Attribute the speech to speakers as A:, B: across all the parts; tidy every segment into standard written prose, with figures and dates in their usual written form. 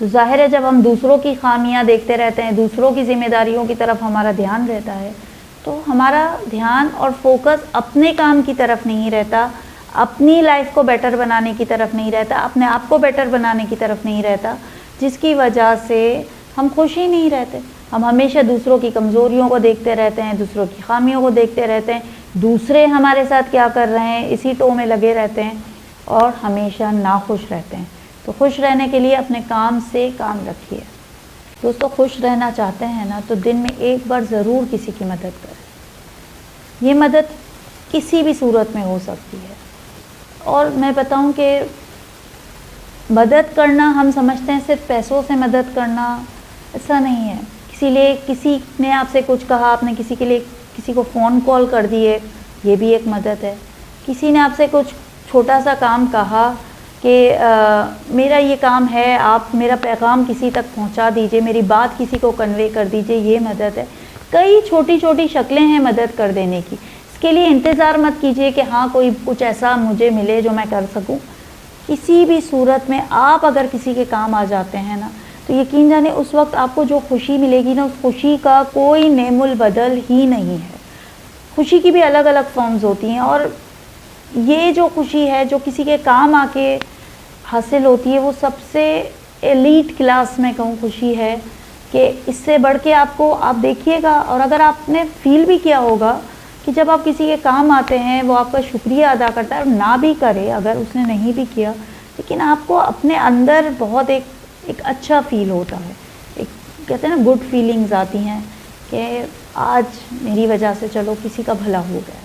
A: تو ظاہر ہے جب ہم دوسروں کی خامیاں دیکھتے رہتے ہیں, دوسروں کی ذمہ داریوں کی طرف ہمارا دھیان رہتا ہے, تو ہمارا دھیان اور فوکس اپنے کام کی طرف نہیں رہتا, اپنی لائف کو بیٹر بنانے کی طرف نہیں رہتا, اپنے آپ کو بیٹر بنانے کی طرف نہیں رہتا, جس کی وجہ سے ہم خوش ہی نہیں رہتے. ہم ہمیشہ دوسروں کی کمزوریوں کو دیکھتے رہتے ہیں, دوسروں کی خامیوں کو دیکھتے رہتے ہیں, دوسرے ہمارے ساتھ کیا کر رہے ہیں اسی ٹو میں لگے رہتے ہیں اور ہمیشہ ناخوش رہتے ہیں. تو خوش رہنے کے لیے اپنے کام سے کام رکھیے. دوستو, خوش رہنا چاہتے ہیں نا تو دن میں ایک بار ضرور کسی کی مدد کریں. یہ مدد کسی بھی صورت میں ہو سکتی ہے. اور میں بتاؤں کہ مدد کرنا ہم سمجھتے ہیں صرف پیسوں سے مدد کرنا, ایسا نہیں ہے. کسی نے آپ سے کچھ کہا, آپ نے کسی کے لیے کسی کو فون کال کر دیے, یہ بھی ایک مدد ہے. کسی نے آپ سے کچھ چھوٹا سا کام کہا کہ میرا یہ کام ہے, آپ میرا پیغام کسی تک پہنچا دیجئے, میری بات کسی کو کنوے کر دیجئے, یہ مدد ہے. کئی چھوٹی چھوٹی شکلیں ہیں مدد کر دینے کی. اس کے لیے انتظار مت کیجئے کہ ہاں کوئی کچھ ایسا مجھے ملے جو میں کر سکوں. کسی بھی صورت میں آپ اگر کسی کے کام آ جاتے ہیں نا تو یقین جانے اس وقت آپ کو جو خوشی ملے گی نا, اس خوشی کا کوئی نعم البدل ہی نہیں ہے. خوشی کی بھی الگ الگ فارمز ہوتی ہیں, اور یہ جو خوشی ہے جو کسی کے کام آ کے حاصل ہوتی ہے وہ سب سے ایلیٹ کلاس میں کہوں خوشی ہے کہ اس سے بڑھ کے آپ دیکھیے گا. اور اگر آپ نے فیل بھی کیا ہوگا کہ جب آپ کسی کے کام آتے ہیں وہ آپ کا شکریہ ادا کرتا ہے, اور نہ بھی کرے اگر اس نے نہیں بھی کیا, لیکن آپ کو اپنے اندر بہت ایک اچھا فیل ہوتا ہے. ایک کہتے ہیں نا گڈ فیلنگز آتی ہیں کہ آج میری وجہ سے چلو کسی کا بھلا ہو گیا.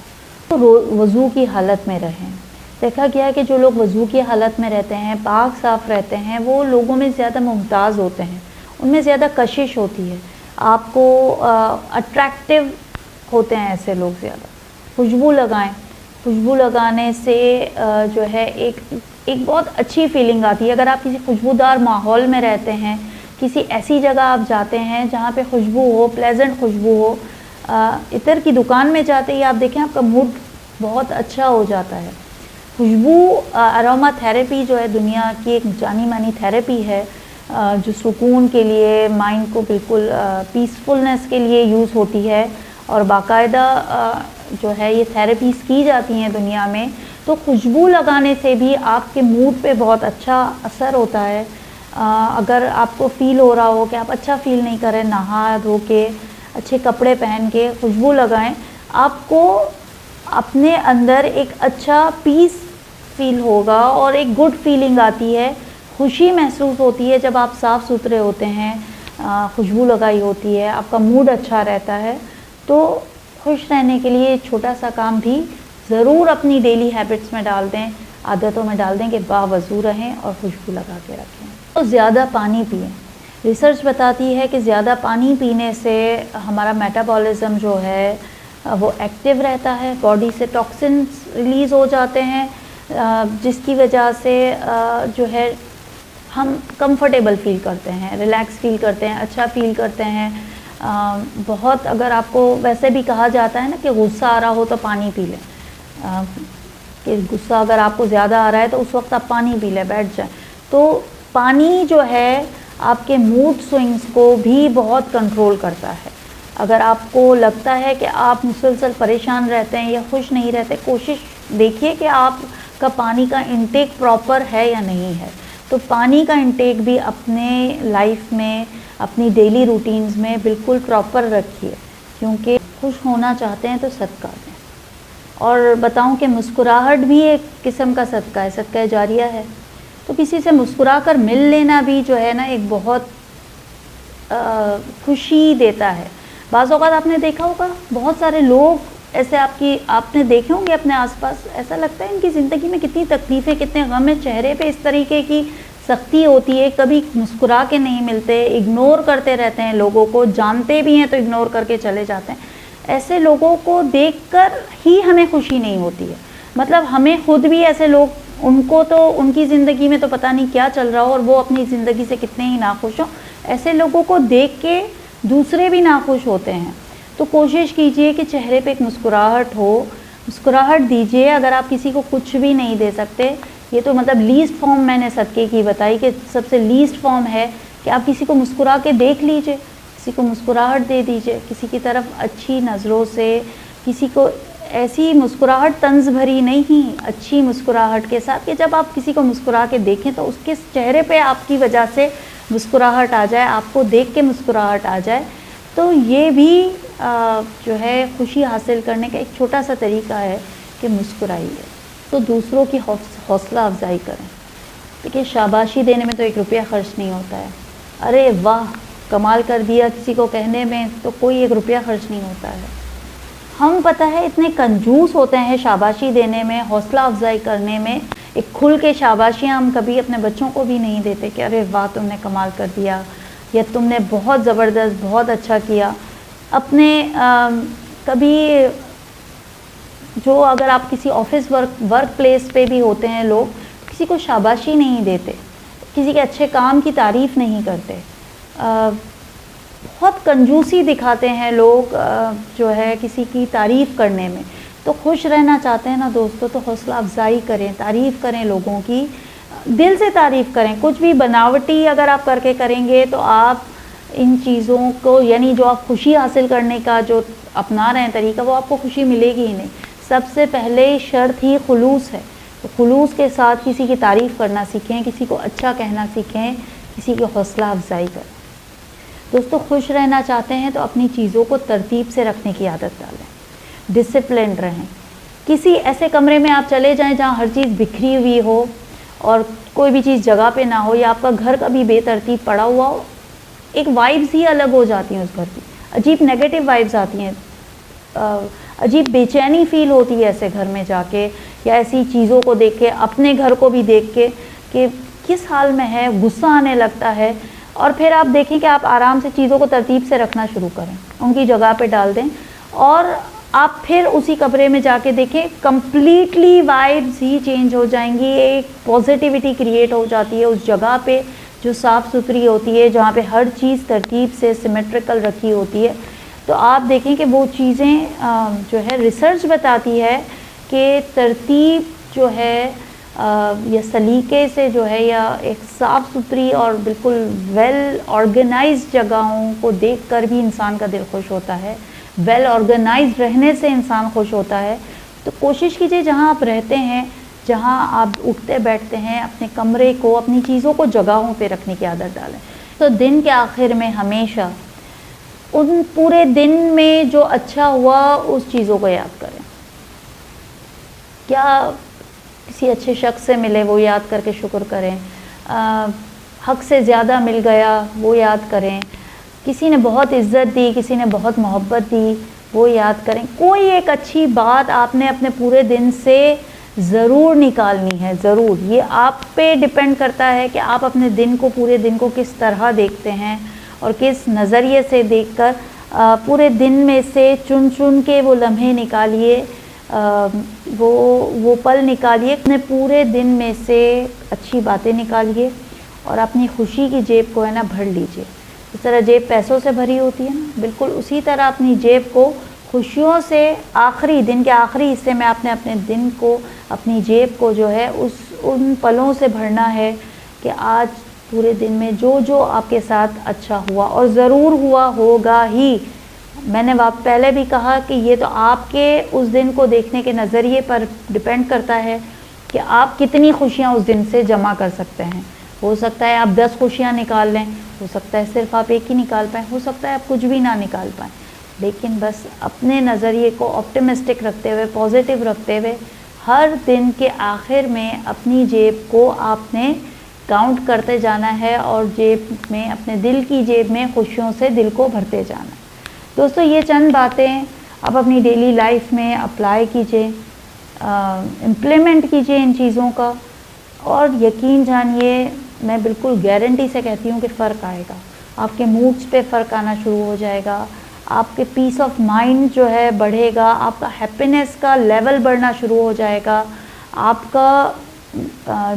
A: تو وضو کی حالت میں رہیں. دیکھا گیا ہے کہ جو لوگ وضو کی حالت میں رہتے ہیں, پاک صاف رہتے ہیں, وہ لوگوں میں زیادہ ممتاز ہوتے ہیں, ان میں زیادہ کشش ہوتی ہے, آپ کو اٹریکٹیو ہوتے ہیں ایسے لوگ زیادہ. خوشبو لگائیں. خوشبو لگانے سے جو ہے ایک بہت اچھی فیلنگ آتی ہے. اگر آپ کسی خوشبودار ماحول میں رہتے ہیں, کسی ایسی جگہ آپ جاتے ہیں جہاں پہ خوشبو ہو, پلیزنٹ خوشبو ہو, عطر کی دکان میں جاتے ہی آپ دیکھیں آپ کا موڈ بہت اچھا ہو جاتا ہے. خوشبو اروما تھیراپی جو ہے دنیا کی ایک جانی مانی تھیراپی ہے جو سکون کے لیے, مائنڈ کو بالکل پیسفلنس کے لیے یوز ہوتی ہے, اور باقاعدہ جو ہے یہ تھیراپیز کی جاتی ہیں دنیا میں. تو خوشبو لگانے سے بھی آپ کے موڈ پہ بہت اچھا اثر ہوتا ہے. اگر آپ کو فیل ہو رہا ہو کہ آپ اچھا فیل نہیں کر رہے, نہا دھو کے اچھے کپڑے پہن کے خوشبو لگائیں, آپ کو اپنے اندر ایک اچھا پیس فیل ہوگا اور ایک گڈ فیلنگ آتی ہے, خوشی محسوس ہوتی ہے جب آپ صاف ستھرے ہوتے ہیں, خوشبو لگائی ہوتی ہے, آپ کا موڈ اچھا رہتا ہے. تو خوش رہنے کے لیے چھوٹا سا کام بھی ضرور اپنی ڈیلی ہیبٹس میں ڈال دیں, عادتوں میں ڈال دیں کہ باوضو رہیں اور خوشبو لگا کے رکھیں. تو زیادہ پانی پئیں. ریسرچ بتاتی ہے کہ زیادہ پانی پینے سے ہمارا میٹابولزم جو ہے وہ ایکٹیو رہتا ہے, باڈی سے ٹاکسنز ریلیز ہو جاتے ہیں, جس کی وجہ سے جو ہے ہم کمفرٹیبل فیل کرتے ہیں, ریلیکس فیل کرتے ہیں, اچھا فیل کرتے ہیں. بہت اگر آپ کو ویسے بھی کہا جاتا ہے نا کہ غصہ آ رہا ہو تو پانی پی لیں, کہ غصہ اگر آپ کو زیادہ آ رہا ہے تو اس وقت آپ پانی پی لیں, بیٹھ جائیں. تو پانی جو ہے آپ کے موڈ سوئنگز کو بھی بہت کنٹرول کرتا ہے. اگر آپ کو لگتا ہے کہ آپ مسلسل پریشان رہتے ہیں یا خوش نہیں رہتے, کوشش دیکھیے کہ آپ کا پانی کا انٹیک پراپر ہے یا نہیں ہے. تو پانی کا انٹیک بھی اپنے لائف میں, اپنی ڈیلی روٹینز میں بالکل پراپر رکھیے, کیونکہ خوش ہونا چاہتے ہیں تو صدقہ دیں. اور بتاؤں کہ مسکراہٹ بھی ایک قسم کا صدقہ ہے, صدقہ جاریہ ہے. تو کسی سے مسکرا کر مل لینا بھی جو ہے نا ایک بہت خوشی دیتا ہے. بعض اوقات آپ نے دیکھا ہوگا بہت سارے لوگ ایسے آپ نے دیکھے ہوں گے اپنے آس پاس, ایسا لگتا ہے ان کی زندگی میں کتنی تکلیفیں, کتنے غم ہیں, چہرے پہ اس طریقے کی سختی ہوتی ہے, کبھی مسکرا کے نہیں ملتے, اگنور کرتے رہتے ہیں لوگوں کو, جانتے بھی ہیں تو اگنور کر کے چلے جاتے ہیں. ایسے لوگوں کو دیکھ کر ہی ہمیں خوشی نہیں ہوتی ہے. مطلب ہمیں خود بھی ایسے لوگ, ان کو تو ان کی زندگی میں تو پتہ نہیں کیا چل رہا ہو اور وہ اپنی زندگی سے کتنے ہی ناخوش ہوں, ایسے لوگوں کو دیکھ کے دوسرے بھی ناخوش ہوتے ہیں. تو کوشش کیجئے کہ چہرے پہ ایک مسکراہٹ ہو, مسکراہٹ دیجئے. اگر آپ کسی کو کچھ بھی نہیں دے سکتے, یہ تو مطلب لیسٹ فارم میں نے صدقے کی بتائی کہ سب سے لیسٹ فارم ہے کہ آپ کسی کو مسکرا کے دیکھ لیجئے، کسی کو مسکراہٹ دے دیجئے، کسی کی طرف اچھی نظروں سے، کسی کو ایسی مسکراہٹ طنز بھری نہیں، اچھی مسکراہٹ کے ساتھ کہ جب آپ کسی کو مسکرا کے دیکھیں تو اس کے چہرے پہ آپ کی وجہ سے مسکراہٹ آ جائے، آپ کو دیکھ کے مسکراہٹ آ جائے، تو یہ بھی جو ہے خوشی حاصل کرنے کا ایک چھوٹا سا طریقہ ہے کہ مسکرائیے۔ تو دوسروں کی حوصلہ افزائی کریں۔ دیکھیے شاباشی دینے میں تو 1 روپیہ خرچ نہیں ہوتا ہے، ارے واہ کمال کر دیا کسی کو کہنے میں تو کوئی 1 روپیہ خرچ نہیں ہوتا ہے۔ ہم پتہ ہے اتنے کنجوس ہوتے ہیں شاباشی دینے میں، حوصلہ افزائی کرنے میں، ایک کھل کے شاباشیاں ہم کبھی اپنے بچوں کو بھی نہیں دیتے کہ ارے واہ تم نے کمال کر دیا، یا تم نے بہت زبردست بہت اچھا کیا۔ اپنے کبھی جو اگر آپ کسی آفس ورک پلیس پہ بھی ہوتے ہیں لوگ، کسی کو شاباشی نہیں دیتے، کسی کے اچھے کام کی تعریف نہیں کرتے، بہت کنجوسی دکھاتے ہیں لوگ جو ہے کسی کی تعریف کرنے میں۔ تو خوش رہنا چاہتے ہیں نا دوستو تو حوصلہ افزائی کریں، تعریف کریں لوگوں کی، دل سے تعریف کریں۔ کچھ بھی بناوٹی اگر آپ کر کے کریں گے تو آپ ان چیزوں کو یعنی جو آپ خوشی حاصل کرنے کا جو اپنا رہے ہیں طریقہ وہ آپ کو خوشی ملے گی ہی نہیں۔ سب سے پہلے شرط ہی خلوص ہے، تو خلوص کے ساتھ کسی کی تعریف کرنا سیکھیں، کسی کو اچھا کہنا سیکھیں، کسی کی حوصلہ افزائی کریں۔ دوستو خوش رہنا چاہتے ہیں تو اپنی چیزوں کو ترتیب سے رکھنے کی عادت ڈالیں، ڈسپلنڈ رہیں۔ کسی ایسے کمرے میں آپ چلے جائیں جہاں ہر چیز بکھری ہوئی ہو اور کوئی بھی چیز جگہ پہ نہ ہو، یا آپ کا گھر کبھی بے ترتیب پڑا ہوا ہو، ایک وائبز ہی الگ ہو جاتی ہیں اس گھر کی، عجیب نیگیٹو وائبز آتی ہیں، عجیب بے چینی فیل ہوتی ہے ایسے گھر میں جا کے، یا ایسی چیزوں کو دیکھ کے، اپنے گھر کو بھی دیکھ کے کہ کس حال میں ہے، غصہ آنے لگتا ہے۔ اور پھر آپ دیکھیں کہ آپ آرام سے چیزوں کو ترتیب سے رکھنا شروع کریں، ان کی جگہ پہ ڈال دیں، اور آپ پھر اسی کمرے میں جا کے دیکھیں کمپلیٹلی وائبز ہی چینج ہو جائیں گی، ایک پازیٹیوٹی کریٹ ہو جاتی ہے اس جگہ پہ جو صاف ستھری ہوتی ہے، جہاں پہ ہر چیز ترتیب سے سیمیٹریکل رکھی ہوتی ہے۔ تو آپ دیکھیں کہ وہ چیزیں جو ہے ریسرچ بتاتی ہے کہ ترتیب جو ہے یا سلیقے سے جو ہے یا ایک صاف ستھری اور بالکل ویل آرگنائزڈ جگہوں کو دیکھ کر بھی انسان کا دل خوش ہوتا ہے، ویل آرگنائزڈ رہنے سے انسان خوش ہوتا ہے۔ تو کوشش کیجئے جہاں آپ رہتے ہیں، جہاں آپ اٹھتے بیٹھتے ہیں، اپنے کمرے کو، اپنی چیزوں کو جگہوں پہ رکھنے کی عادت ڈالیں۔ تو دن کے آخر میں ہمیشہ ان پورے دن میں جو اچھا ہوا اس چیزوں کو یاد کریں۔ کیا کسی اچھے شخص سے ملے وہ یاد کر کے شکر کریں، حق سے زیادہ مل گیا وہ یاد کریں، کسی نے بہت عزت دی، کسی نے بہت محبت دی وہ یاد کریں۔ کوئی ایک اچھی بات آپ نے اپنے پورے دن سے ضرور نکالنی ہے، ضرور۔ یہ آپ پہ ڈیپینڈ کرتا ہے کہ آپ اپنے دن کو، پورے دن کو کس طرح دیکھتے ہیں اور کس نظریے سے دیکھ کر پورے دن میں سے چن چن کے وہ لمحے نکالیے، وہ پل نکالیے، اپنے پورے دن میں سے اچھی باتیں نکالیے اور اپنی خوشی کی جیب کو ہے نا بھر لیجئے۔ اس طرح جیب پیسوں سے بھری ہوتی ہے نا، بالکل اسی طرح اپنی جیب کو خوشیوں سے دن کے آخری حصے میں آپ نے اپنے دن کو، اپنی جیب کو جو ہے ان پلوں سے بھرنا ہے کہ آج پورے دن میں جو آپ کے ساتھ اچھا ہوا، اور ضرور ہوا ہوگا ہی۔ میں نے پہلے بھی کہا کہ یہ تو آپ کے اس دن کو دیکھنے کے نظریے پر ڈیپینڈ کرتا ہے کہ آپ کتنی خوشیاں اس دن سے جمع کر سکتے ہیں۔ ہو سکتا ہے آپ 10 خوشیاں نکال لیں، ہو سکتا ہے صرف آپ ایک ہی نکال پائیں، ہو سکتا ہے آپ کچھ بھی نہ نکال پائیں، لیکن بس اپنے نظریے کو آپٹیمسٹک رکھتے ہوئے، پازیٹیو رکھتے ہوئے، ہر دن کے آخر میں اپنی جیب کو آپ نے کاؤنٹ کرتے جانا ہے اور جیب میں، اپنے دل کی جیب میں خوشیوں سے دل کو بھرتے جانا ہے۔ دوستو یہ چند باتیں آپ اپنی ڈیلی لائف میں اپلائی کیجئے، امپلیمنٹ کیجئے ان چیزوں کا، اور یقین جانیے میں بالکل گارنٹی سے کہتی ہوں کہ فرق آئے گا۔ آپ کے موڈز پہ فرق آنا شروع ہو جائے گا، آپ کے پیس آف مائنڈ جو ہے بڑھے گا، آپ کا ہیپینس کا لیول بڑھنا شروع ہو جائے گا، آپ کا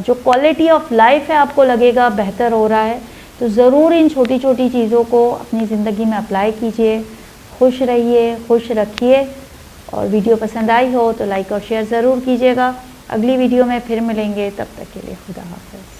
A: جو کوالٹی آف لائف ہے آپ کو لگے گا بہتر ہو رہا ہے۔ تو ضرور ان چھوٹی چھوٹی چیزوں کو اپنی زندگی میں اپلائی کیجئے، خوش رہیے، خوش رکھیے، اور ویڈیو پسند آئی ہو تو لائک اور شیئر ضرور کیجیے گا۔ اگلی ویڈیو میں پھر ملیں گے، تب تک کے لیے خدا حافظ۔